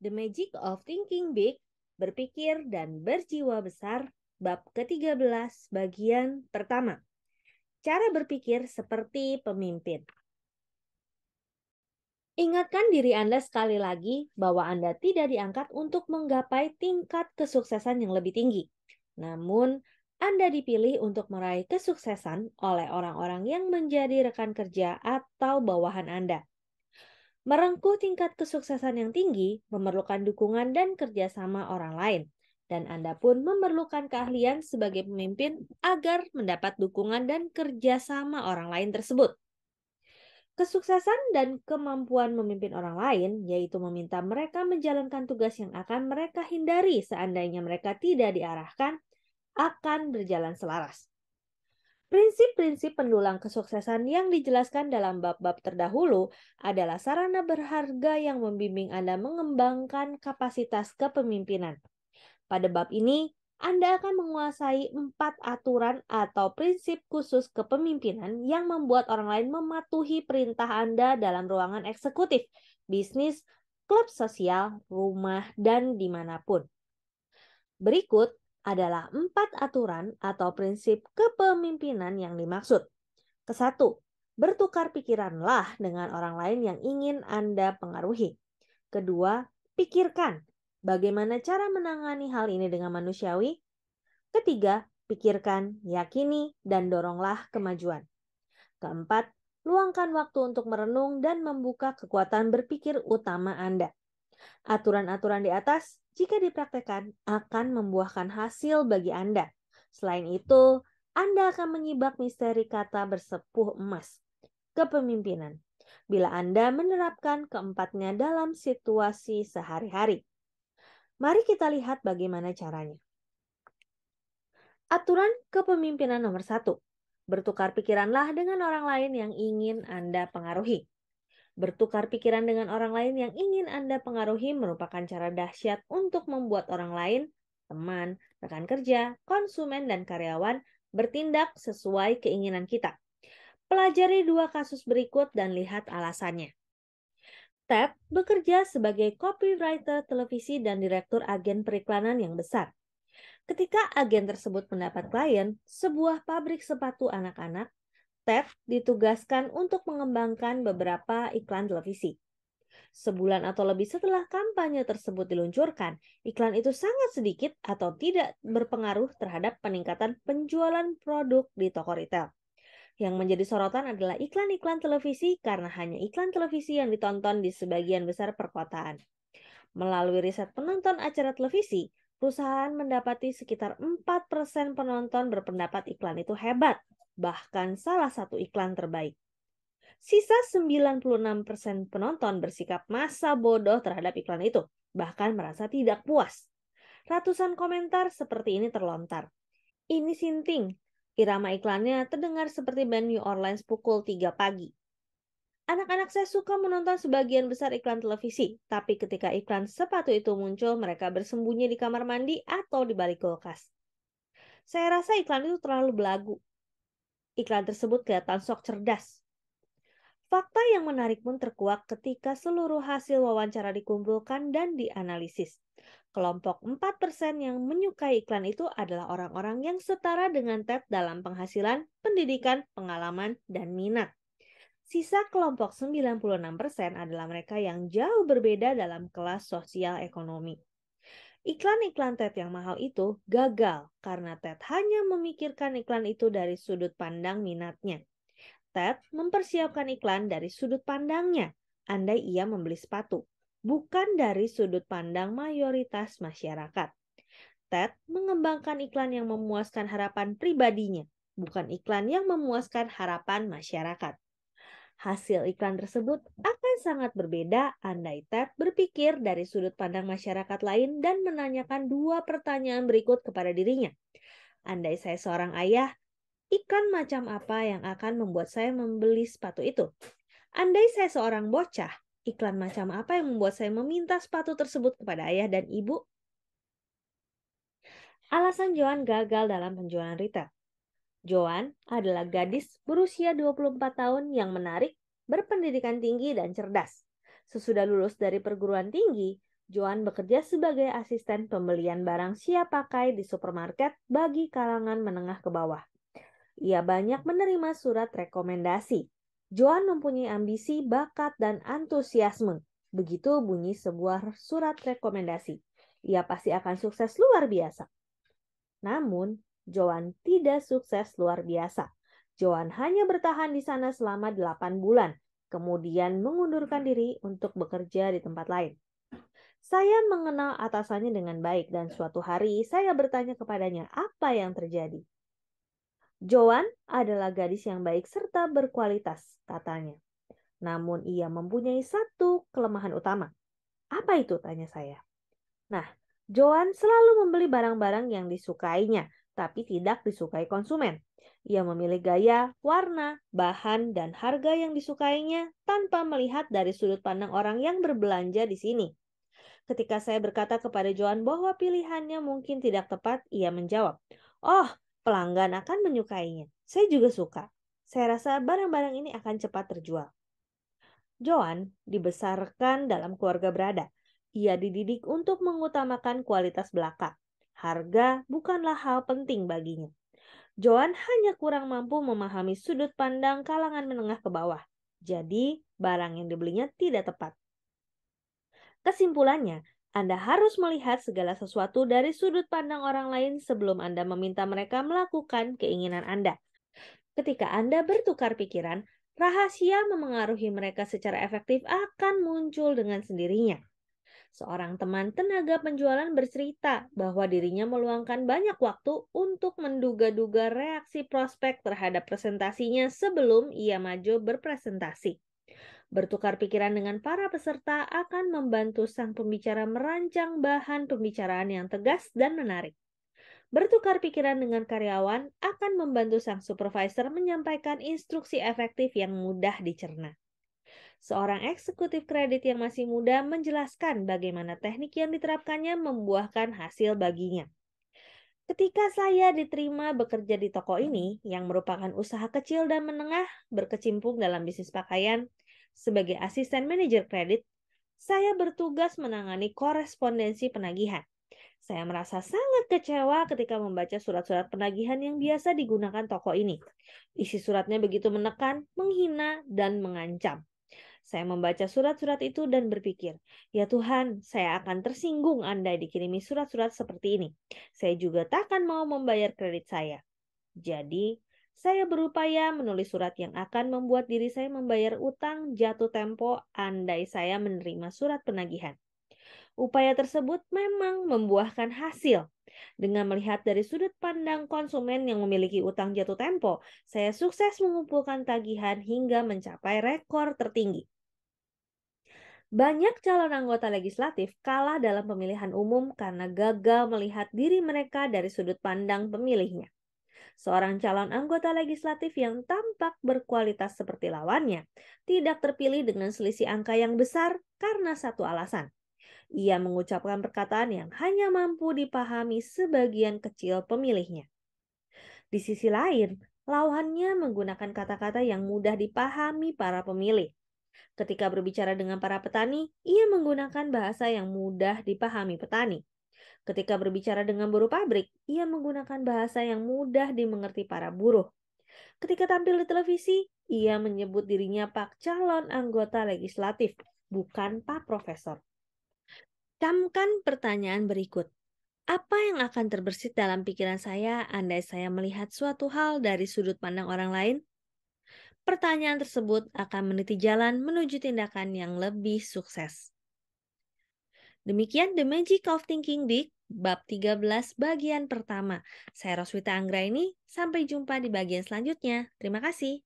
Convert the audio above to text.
The Magic of Thinking Big, Berpikir dan Berjiwa Besar, bab ke-13, bagian pertama. Cara berpikir seperti pemimpin. Ingatkan diri Anda sekali lagi bahwa Anda tidak diangkat untuk menggapai tingkat kesuksesan yang lebih tinggi. Namun, Anda dipilih untuk meraih kesuksesan oleh orang-orang yang menjadi rekan kerja atau bawahan Anda. Merengkuh tingkat kesuksesan yang tinggi memerlukan dukungan dan kerjasama orang lain. Dan Anda pun memerlukan keahlian sebagai pemimpin agar mendapat dukungan dan kerjasama orang lain tersebut. Kesuksesan dan kemampuan memimpin orang lain, yaitu meminta mereka menjalankan tugas yang akan mereka hindari seandainya mereka tidak diarahkan, akan berjalan selaras. Prinsip-prinsip pendulang kesuksesan yang dijelaskan dalam bab-bab terdahulu adalah sarana berharga yang membimbing Anda mengembangkan kapasitas kepemimpinan. Pada bab ini, Anda akan menguasai 4 aturan atau prinsip khusus kepemimpinan yang membuat orang lain mematuhi perintah Anda dalam ruangan eksekutif, bisnis, klub sosial, rumah, dan dimanapun. Berikut adalah 4 aturan atau prinsip kepemimpinan yang dimaksud. Kesatu, bertukar pikiranlah dengan orang lain yang ingin Anda pengaruhi. Kedua, pikirkan bagaimana cara menangani hal ini dengan manusiawi. Ketiga, pikirkan, yakini, dan doronglah kemajuan. Keempat, luangkan waktu untuk merenung dan membuka kekuatan berpikir utama Anda. Aturan-aturan di atas, jika dipraktekkan, akan membuahkan hasil bagi Anda. Selain itu, Anda akan menyibak misteri kata bersepuh emas, kepemimpinan, bila Anda menerapkan keempatnya dalam situasi sehari-hari. Mari kita lihat bagaimana caranya. Aturan kepemimpinan nomor 1. Bertukar pikiranlah dengan orang lain yang ingin Anda pengaruhi. Bertukar pikiran dengan orang lain yang ingin Anda pengaruhi merupakan cara dahsyat untuk membuat orang lain, teman, rekan kerja, konsumen, dan karyawan bertindak sesuai keinginan kita. Pelajari 2 kasus berikut dan lihat alasannya. Ted bekerja sebagai copywriter televisi dan direktur agen periklanan yang besar. Ketika agen tersebut mendapat klien, sebuah pabrik sepatu anak-anak, Ted ditugaskan untuk mengembangkan beberapa iklan televisi. Sebulan atau lebih setelah kampanye tersebut diluncurkan, iklan itu sangat sedikit atau tidak berpengaruh terhadap peningkatan penjualan produk di toko retail. Yang menjadi sorotan adalah iklan-iklan televisi karena hanya iklan televisi yang ditonton di sebagian besar perkotaan. Melalui riset penonton acara televisi, perusahaan mendapati sekitar 4% penonton berpendapat iklan itu hebat, bahkan salah satu iklan terbaik. Sisa 96% penonton bersikap masa bodoh terhadap iklan itu, bahkan merasa tidak puas. Ratusan komentar seperti ini terlontar. Ini sinting. Irama iklannya terdengar seperti band New Orleans pukul 3 pagi. Anak-anak saya suka menonton sebagian besar iklan televisi, tapi ketika iklan sepatu itu muncul, mereka bersembunyi di kamar mandi atau di balik kulkas. Saya rasa iklan itu terlalu belagu. Iklan tersebut kelihatan sok cerdas. Fakta yang menarik pun terkuak ketika seluruh hasil wawancara dikumpulkan dan dianalisis. Kelompok 4% yang menyukai iklan itu adalah orang-orang yang setara dengan Ted dalam penghasilan, pendidikan, pengalaman, dan minat. Sisa kelompok 96% adalah mereka yang jauh berbeda dalam kelas sosial ekonomi. Iklan-iklan Ted yang mahal itu gagal karena Ted hanya memikirkan iklan itu dari sudut pandang minatnya. Ted mempersiapkan iklan dari sudut pandangnya, andai ia membeli sepatu, bukan dari sudut pandang mayoritas masyarakat. Ted mengembangkan iklan yang memuaskan harapan pribadinya, bukan iklan yang memuaskan harapan masyarakat. Hasil iklan tersebut akan sangat berbeda andai Ted berpikir dari sudut pandang masyarakat lain dan menanyakan 2 pertanyaan berikut kepada dirinya. Andai saya seorang ayah, iklan macam apa yang akan membuat saya membeli sepatu itu? Andai saya seorang bocah, iklan macam apa yang membuat saya meminta sepatu tersebut kepada ayah dan ibu? Alasan Joan gagal dalam penjualan retail. Joan adalah gadis berusia 24 tahun yang menarik, berpendidikan tinggi dan cerdas. Sesudah lulus dari perguruan tinggi, Joan bekerja sebagai asisten pembelian barang siap pakai di supermarket bagi kalangan menengah ke bawah. Ia banyak menerima surat rekomendasi. Joan mempunyai ambisi, bakat, dan antusiasme. Begitu bunyi sebuah surat rekomendasi. Ia pasti akan sukses luar biasa. Namun, Joan tidak sukses luar biasa. Joan hanya bertahan di sana selama 8 bulan, kemudian mengundurkan diri untuk bekerja di tempat lain. Saya mengenal atasannya dengan baik dan suatu hari saya bertanya kepadanya apa yang terjadi. Joan adalah gadis yang baik serta berkualitas, katanya. Namun ia mempunyai satu kelemahan utama. Apa itu? Tanya saya. Nah, Joan selalu membeli barang-barang yang disukainya, tapi tidak disukai konsumen. Ia memilih gaya, warna, bahan, dan harga yang disukainya tanpa melihat dari sudut pandang orang yang berbelanja di sini. Ketika saya berkata kepada Joan bahwa pilihannya mungkin tidak tepat, ia menjawab, "Oh, pelanggan akan menyukainya. Saya juga suka. Saya rasa barang-barang ini akan cepat terjual." Joan dibesarkan dalam keluarga berada. Ia dididik untuk mengutamakan kualitas belaka. Harga bukanlah hal penting baginya. Joan hanya kurang mampu memahami sudut pandang kalangan menengah ke bawah. Jadi, barang yang dibelinya tidak tepat. Kesimpulannya, Anda harus melihat segala sesuatu dari sudut pandang orang lain sebelum Anda meminta mereka melakukan keinginan Anda. Ketika Anda bertukar pikiran, rahasia memengaruhi mereka secara efektif akan muncul dengan sendirinya. Seorang teman tenaga penjualan bercerita bahwa dirinya meluangkan banyak waktu untuk menduga-duga reaksi prospek terhadap presentasinya sebelum ia maju berpresentasi. Bertukar pikiran dengan para peserta akan membantu sang pembicara merancang bahan pembicaraan yang tegas dan menarik. Bertukar pikiran dengan karyawan akan membantu sang supervisor menyampaikan instruksi efektif yang mudah dicerna. Seorang eksekutif kredit yang masih muda menjelaskan bagaimana teknik yang diterapkannya membuahkan hasil baginya. Ketika saya diterima bekerja di toko ini, yang merupakan usaha kecil dan menengah berkecimpung dalam bisnis pakaian, sebagai asisten manajer kredit, saya bertugas menangani korespondensi penagihan. Saya merasa sangat kecewa ketika membaca surat-surat penagihan yang biasa digunakan toko ini. Isi suratnya begitu menekan, menghina, dan mengancam. Saya membaca surat-surat itu dan berpikir, "Ya Tuhan, saya akan tersinggung andai dikirimi surat-surat seperti ini. Saya juga takkan mau membayar kredit saya." Jadi, saya berupaya menulis surat yang akan membuat diri saya membayar utang jatuh tempo andai saya menerima surat penagihan. Upaya tersebut memang membuahkan hasil. Dengan melihat dari sudut pandang konsumen yang memiliki utang jatuh tempo, saya sukses mengumpulkan tagihan hingga mencapai rekor tertinggi. Banyak calon anggota legislatif kalah dalam pemilihan umum karena gagal melihat diri mereka dari sudut pandang pemilihnya. Seorang calon anggota legislatif yang tampak berkualitas seperti lawannya tidak terpilih dengan selisih angka yang besar karena satu alasan. Ia mengucapkan perkataan yang hanya mampu dipahami sebagian kecil pemilihnya. Di sisi lain, lawannya menggunakan kata-kata yang mudah dipahami para pemilih. Ketika berbicara dengan para petani, ia menggunakan bahasa yang mudah dipahami petani. Ketika berbicara dengan buruh pabrik, ia menggunakan bahasa yang mudah dimengerti para buruh. Ketika tampil di televisi, ia menyebut dirinya Pak calon anggota legislatif, bukan Pak Profesor. Camkan pertanyaan berikut. Apa yang akan terbersit dalam pikiran saya andai saya melihat suatu hal dari sudut pandang orang lain? Pertanyaan tersebut akan meniti jalan menuju tindakan yang lebih sukses. Demikian The Magic of Thinking Big, bab 13 bagian pertama. Saya Roswita Anggraini, sampai jumpa di bagian selanjutnya. Terima kasih.